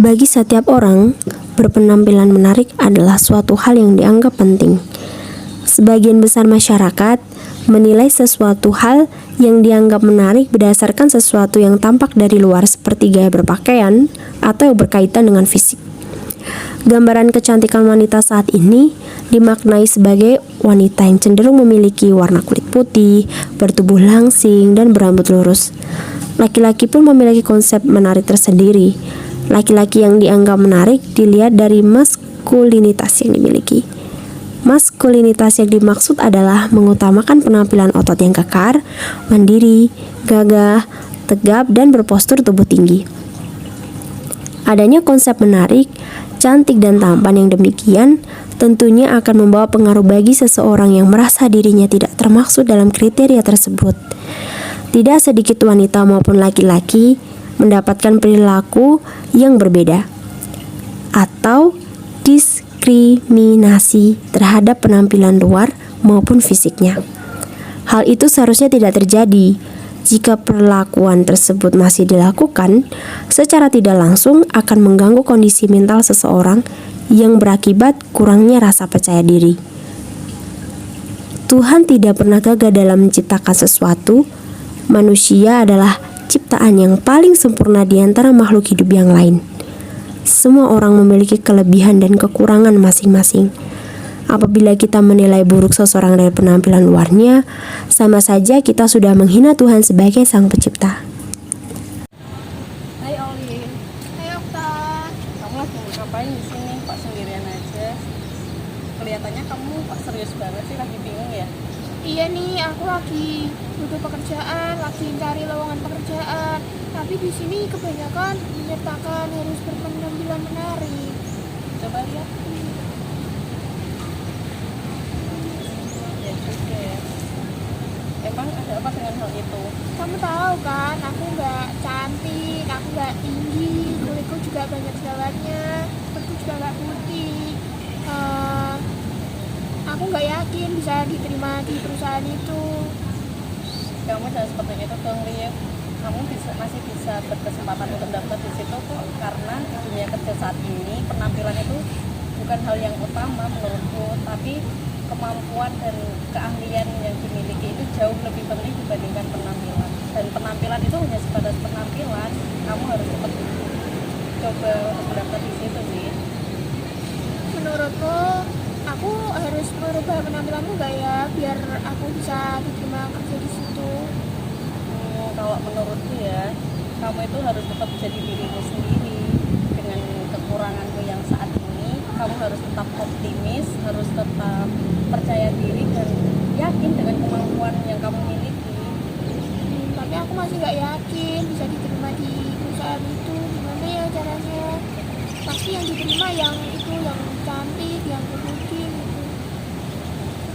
Bagi setiap orang, berpenampilan menarik adalah suatu hal yang dianggap penting. Sebagian besar masyarakat menilai sesuatu hal yang dianggap menarik berdasarkan sesuatu yang tampak dari luar seperti gaya berpakaian atau yang berkaitan dengan fisik. Gambaran kecantikan wanita saat ini dimaknai sebagai wanita yang cenderung memiliki warna kulit putih, bertubuh langsing, dan berambut lurus. Laki-laki pun memiliki konsep menarik tersendiri. Laki-laki yang dianggap menarik dilihat dari maskulinitas yang dimiliki. Maskulinitas yang dimaksud adalah mengutamakan penampilan otot yang kekar, mandiri, gagah, tegap, dan berpostur tubuh tinggi. Adanya konsep menarik, cantik, dan tampan yang demikian tentunya akan membawa pengaruh bagi seseorang yang merasa dirinya tidak termaksud dalam kriteria tersebut. Tidak sedikit wanita maupun laki-laki mendapatkan perilaku yang berbeda atau diskriminasi terhadap penampilan luar maupun fisiknya. Hal itu seharusnya tidak terjadi. Jika perlakuan tersebut masih dilakukan, secara tidak langsung akan mengganggu kondisi mental seseorang yang berakibat kurangnya rasa percaya diri. Tuhan tidak pernah gagal dalam menciptakan sesuatu. Manusia adalah ciptaan yang paling sempurna di antara makhluk hidup yang lain. Semua orang memiliki kelebihan dan kekurangan masing-masing. Apabila kita menilai buruk seseorang dari penampilan luarnya, sama saja kita sudah menghina Tuhan sebagai Sang Pencipta. Hai Oli. Hai Okta. Kamu lagi ngapain di sini? Kok sendirian aja? Kelihatannya kamu kok serius banget sih, lagi bingung ya? Iya nih, aku lagi butuh pekerjaan, lagi cari lowongan pekerjaan. Tapi di sini kebanyakan menyertakan harus berpenampilan menarik. Coba lihat. Ya juga ya. Emang ada apa dengan hal itu? Kamu tahu kan, aku nggak cantik, aku nggak tinggi, kulitku juga banyak jerawatnya, kulitku juga nggak putih. Aku nggak yakin bisa diterima di perusahaan itu. Kamu jangan seperti itu dong, Liv. Kamu masih bisa berkesempatan untuk daftar di situ kok, karena di dunia kerja saat ini penampilan itu bukan hal yang utama menurutku, tapi kemampuan dan keahlian yang dimiliki itu jauh lebih penting dibandingkan penampilan. Dan penampilan itu hanya sebatas penampilan, kamu harus tetap coba untuk mendaftar di situ sih. Menurutmu, aku harus merubah penampilanku nggak ya, biar aku bisa diterima kerja di situ? Kalau menurutku ya, kamu itu harus tetap jadi dirimu sendiri dengan kekuranganmu yang saat ini. Kamu harus tetap optimis, harus tetap percaya diri dan yakin dengan kemampuan yang kamu miliki. Tapi aku masih nggak yakin bisa diterima di perusahaan itu. Gimana ya caranya? Pasti yang diterima yang itu, yang cantik, yang putih gitu.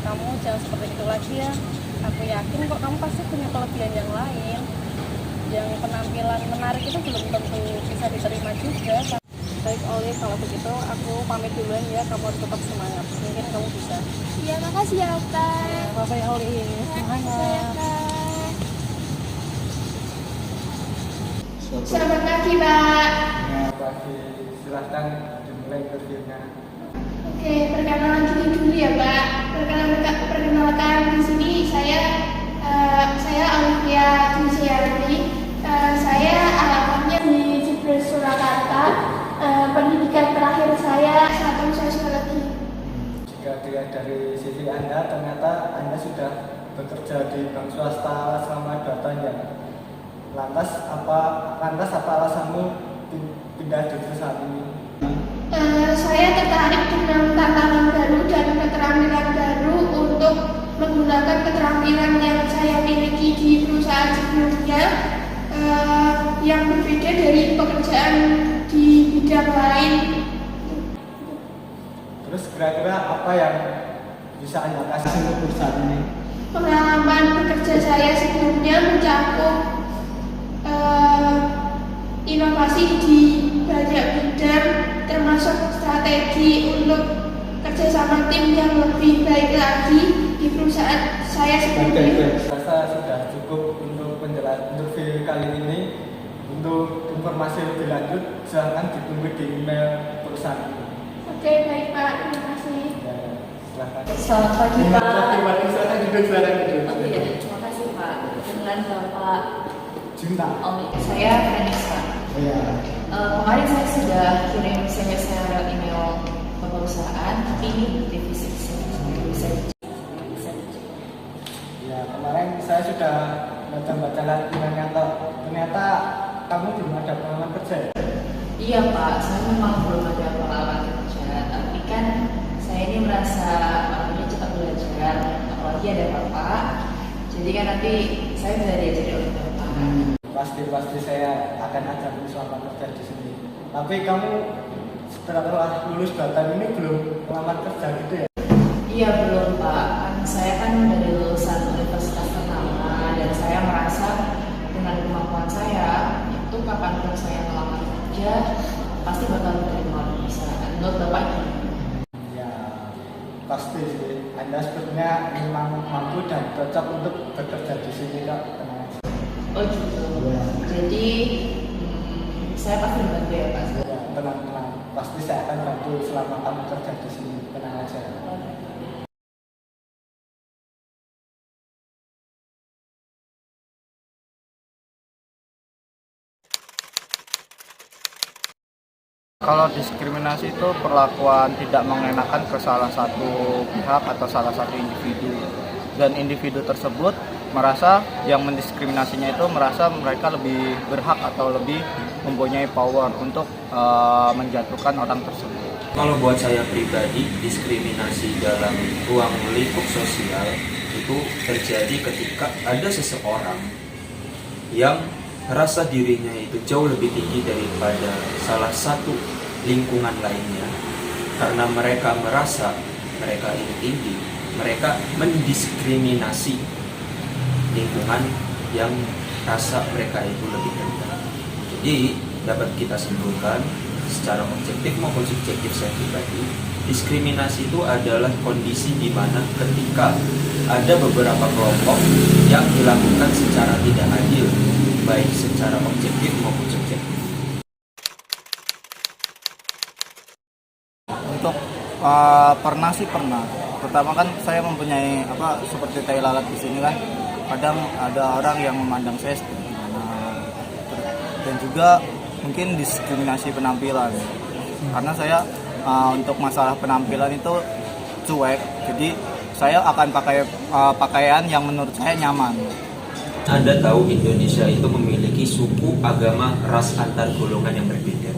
Kamu jangan seperti itu lagi ya. Aku yakin kok kamu pasti punya kelebihan yang lain. Yang penampilan menarik itu belum tentu bisa diterima juga. Baik Oli, kalau begitu aku pamit duluan ya. Kamu harus tetap semangat. Mungkin kamu bisa. Iya, makasih ya Okta. Bye-bye Oli. Semangat. Selamat pagi, Pak. Ya, pagi. Silahkan dimulai interviewnya. Oke, perkenalan dulu ya, Pak. Perkenalkan di sini saya Olivia Dusiarni. Saya alamatnya di Jepres Surakarta. Pendidikan terakhir saya S1 Sosiologi. Jika dilihat dari CV Anda, ternyata Anda sudah bekerja di bank swasta selama 2 tahun ya. Lantas apa alasanmu pindah di perusahaan ini? Saya tertarik dengan tantangan baru dan keterampilan baru untuk menggunakan keterampilan yang saya miliki di perusahaan sebelumnya, yang berbeda dari pekerjaan di bidang lain. Terus kira-kira apa yang bisa Anda kasih untuk perusahaan ini? Pengalaman bekerja saya sebelumnya mencakup inovasi di banyak bidang, termasuk strategi untuk kerjasama tim yang lebih baik lagi di perusahaan saya sebelumnya. Saya rasa sudah cukup untuk interview kali ini. Untuk informasi lebih lanjut silahkan ditunggu di email perusahaan ini. Oke, baik Pak, terima kasih. Ya, silahkan. Selamat pagi Pak. Selamat pagi, silahkan duduk, silahkan duduk. Oh iya, terima kasih Pak. Dengan Bapak. Cinta. Oh, saya Vanessa. Iya. Kemarin saya sudah kirim saya email ke perusahaan, tapi ini belum divisi bisa dicek. Ya, kemarin saya sudah baca-baca lagi ternyata kamu belum ada pengalaman kerja ya? Iya Pak, saya memang belum ada pengalaman kerja, tapi kan saya ini merasa orangnya cepat belajar, apalagi ada Bapak. Jadi kan nanti saya bisa diajari oleh Bapak. Pasti saya akan ajarin selama kerja di sini. Tapi kamu setelah lulus Batan ini belum melamar kerja gitu ya? Iya belum Pak, kan saya kan dari lulusan universitas ternama dan saya merasa dengan kemampuan saya itu kapanpun saya melamar kerja pasti bakal diterima oleh perusahaan. Menurut Bapak gimana? Ya, pasti sih. Anda sebenarnya memang mampu dan cocok untuk bekerja di sini kak. Tenang aja. Oh gitu. Jadi saya pasti dibantu ya Pak. Ya, tenang. Pasti saya akan bantu selama kamu kerja di sini. Tenang aja. Kalau diskriminasi itu perlakuan tidak mengenakan ke salah satu pihak atau salah satu individu, dan individu tersebut merasa yang mendiskriminasinya itu merasa mereka lebih berhak atau lebih mempunyai power untuk menjatuhkan orang tersebut. Kalau buat saya pribadi, diskriminasi dalam ruang lingkup sosial itu terjadi ketika ada seseorang yang rasa dirinya itu jauh lebih tinggi daripada salah satu lingkungan lainnya. Karena mereka merasa mereka ini tinggi, mereka mendiskriminasi lingkungan yang rasa mereka itu lebih rendah. Jadi dapat kita simpulkan secara objektif maupun subjektif saya pribadi, diskriminasi itu adalah kondisi di mana ketika ada beberapa kelompok yang dilakukan secara tidak adil, baik secara objektif maupun subjektif. Untuk pernah. Pertama kan saya mempunyai seperti tai lalat di sini kan. Kadang ada orang yang memandang saya seperti gimana. Dan juga mungkin diskriminasi penampilan. Karena saya untuk masalah penampilan itu cuek. Jadi saya akan pakai pakaian yang menurut saya nyaman. Anda tahu Indonesia itu memiliki suku, agama, ras antar golongan yang berbeda.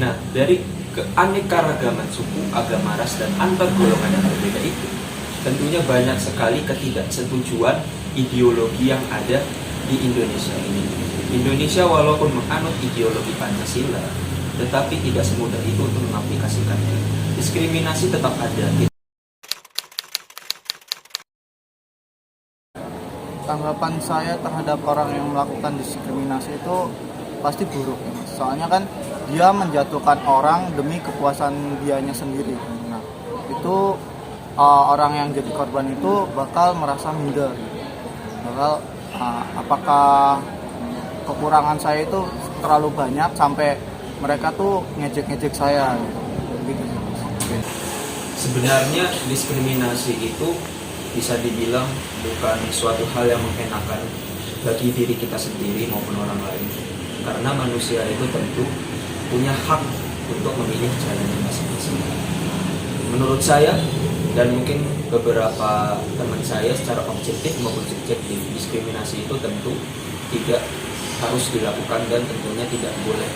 Nah, dari keanekaragaman suku, agama, ras, dan antar golongan yang berbeda itu, tentunya banyak sekali ketidaksetujuan ideologi yang ada di Indonesia ini. Indonesia walaupun menganut ideologi Pancasila, tetapi tidak semudah itu untuk mengaplikasikannya. Diskriminasi tetap ada. Tanggapan saya terhadap orang yang melakukan diskriminasi itu pasti buruk. Soalnya kan dia menjatuhkan orang demi kepuasan dianya sendiri. Nah, itu orang yang jadi korban itu bakal merasa minder. Bakal apakah kekurangan saya itu terlalu banyak sampai mereka tuh ngejek-ngejek saya gitu. Sebenarnya diskriminasi itu bisa dibilang bukan suatu hal yang mengenakan bagi diri kita sendiri maupun orang lain. Karena manusia itu tentu punya hak untuk memilih jalannya masing-masing. Menurut saya dan mungkin beberapa teman saya secara objektif maupun subjektif, diskriminasi itu tentu tidak harus dilakukan dan tentunya tidak boleh